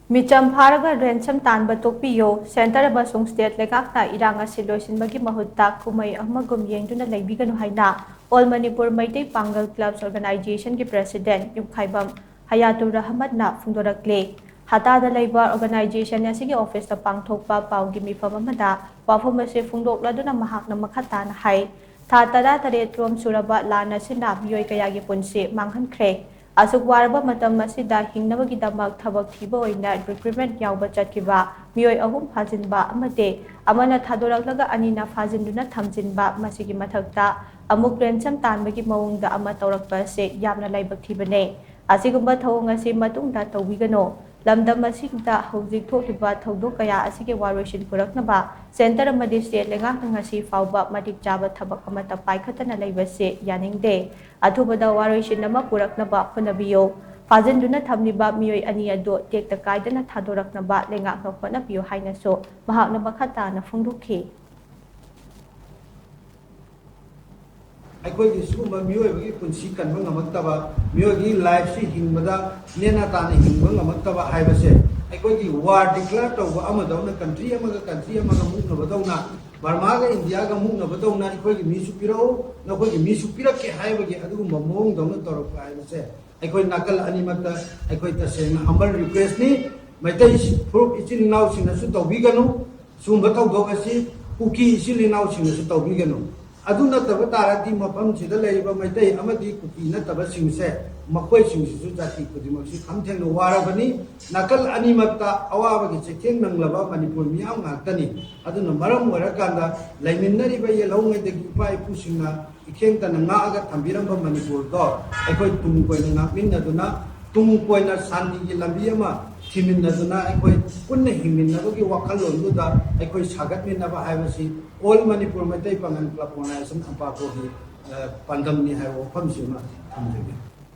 Meecham Pharaga Ransom Tanba Tokpiyu, Center Amasung State Leingak na irang loishinbagi mahutta Kumhei amagum Yengduna Leibiganu haina All Manipur Meitei Pangal Clubs Organization ki President Yumkhaibam Hayatur Rahaman na phongdorakli. Hatada Labor Organization asigi office ta pangthokpa paugi mifam amada wafam ase phongdokladuna mahak na makhata na hai tha tara tare trom suraba lana sina bioi kayagi punsi manghankhre. Asuk warba matam masida hingnabagi damak thabak thiba oina recruitment yawba chatkiba mioi ahum phajinba amate amana thadoraklaga anina phajinduna thamjinba masigi mathakta amuk ransom tanbagi mawungda ama tawrakpa se yamna laibak thibane asigumba thawong asi matungda tawbigano lamdam asigda hojik thokliba thodok kaya asige waroishin puraknaba center amadi state Leingak ngasi fawba matik jaba thabak amata paikhatana laibase yaningde athubada waroishin nama puraknaba honabiyo phajinduna thamniba mioi ani ado tekta kaidana thadoraknaba Leingak na honabiyo haina so mahakna makhata na phongdokhi ꯑꯩꯈꯣꯏꯒꯤ ꯁꯤꯒꯨꯝꯕ ꯃꯤꯑꯣꯏꯕꯒꯤ ꯄꯨꯟꯁꯤ ꯀꯟꯕ ꯉꯝꯃꯛꯇꯕ ꯃꯤꯑꯣꯏꯕꯒꯤ ꯂꯥꯏꯐꯁꯤ ꯍꯤꯡꯕꯗ ꯅꯦꯅꯥ ꯇꯥꯅ ꯍꯤꯡꯕ ꯉꯝꯃꯛꯇꯕ ꯍꯥꯏꯕꯁꯦ ꯑꯩꯈꯣꯏꯒꯤ ꯋꯥꯔ ꯗꯤꯀ꯭ꯂꯦꯌꯔ ꯇꯧꯕ ꯑꯃꯗꯧꯅ ꯀꯟꯇ꯭ꯔꯤ ꯑꯃꯒ ꯃꯨꯛꯅꯕꯗꯧꯅ ꯕꯔꯃꯥꯒ ꯏꯟꯗꯤꯌꯥꯒ ꯃꯨꯛꯅꯕꯗꯧꯅ ꯑꯩꯈꯣꯏꯒꯤ ꯃꯤꯁꯨ ꯄꯤꯔꯛꯎ ꯅꯈꯣꯏꯒꯤ ꯃꯤꯁꯨ ꯄꯤꯔꯛꯀꯦ ꯍꯥꯏꯕꯒꯤ ꯑꯗꯨꯒꯨꯝꯕ ꯃꯑꯣꯡꯗꯧꯅ ꯇꯧꯔꯛꯄ ꯍꯥꯏꯕꯁꯦ ꯑꯩꯈꯣꯏ ꯅꯥꯀꯜ ꯑꯅꯤꯃꯛꯇ ꯑꯩꯈꯣꯏ ꯇꯁꯦꯡꯅ ꯍꯝꯕꯜ ꯔꯤꯀ꯭ꯋꯦꯁꯅꯤ ꯃꯩꯇꯩ ꯐꯨꯔꯨꯞ ꯏꯆꯤꯜ ꯏꯅꯥꯎꯁꯤꯡꯅꯁꯨ ꯇꯧꯕꯤꯒꯅꯨ ꯁꯤꯒꯨꯝꯕ ꯊꯧꯗꯣꯛ ꯑꯁꯤ ꯀꯨꯀꯤ ꯏꯆꯤꯜ ꯏꯅꯥꯎꯁꯤꯡꯅꯁꯨ ꯇꯧꯕꯤꯒꯅꯨ ꯑꯗꯨ ꯅꯠꯇꯕ ꯇꯥꯔꯗꯤ ꯃꯐꯝꯁꯤꯗ ꯂꯩꯔꯤꯕ ꯃꯩꯇꯩ ꯑꯃꯗꯤ ꯀꯨꯀꯤ ꯅꯠꯇꯕꯁꯤꯡꯁꯦ ꯃꯈꯣꯏꯁꯤꯡꯁꯤꯁꯨ ꯖꯥꯇꯤ ꯈꯨꯗꯤꯡꯃꯛꯁꯤ ꯈꯝꯊꯦꯡꯅ ꯋꯥꯔꯕꯅꯤ ꯅꯥꯀꯜ ꯑꯅꯤꯃꯛꯇ ꯑꯋꯥꯕꯒꯤ ꯆꯩꯊꯦꯡ ꯅꯪꯂꯕ ꯃꯅꯤꯄꯨꯔ ꯃꯤꯌꯥꯝ ꯉꯥꯛꯇꯅꯤ ꯑꯗꯨꯅ ꯃꯔꯝ ꯑꯣꯏꯔꯀꯥꯟꯗ ꯂꯩꯃꯤꯟꯅꯔꯤꯕ ꯌꯦꯜꯍꯧꯉꯩꯗꯒꯤ ꯏꯄꯥ ꯏꯄꯨꯁꯤꯡꯅ ꯏꯈꯦꯡꯇꯅ ꯉꯥꯛꯑꯒ ꯊꯝꯕꯤꯔꯝꯕ ꯃꯅꯤꯄꯨꯔꯗꯣ ꯑꯩꯈꯣꯏ ꯇꯨꯡ ꯀꯣꯏꯅ ꯉꯥꯛꯃꯤꯟꯅꯗꯨꯅ tung koina sandi ki lambi ama thiminaduna aikoi punna hingminnabagi wakhalonduda aikoi sagatminnaba haibasi all Manipur Meitei Pangal Club Organization ampa ko hi pandamni hai wafam sima thamjege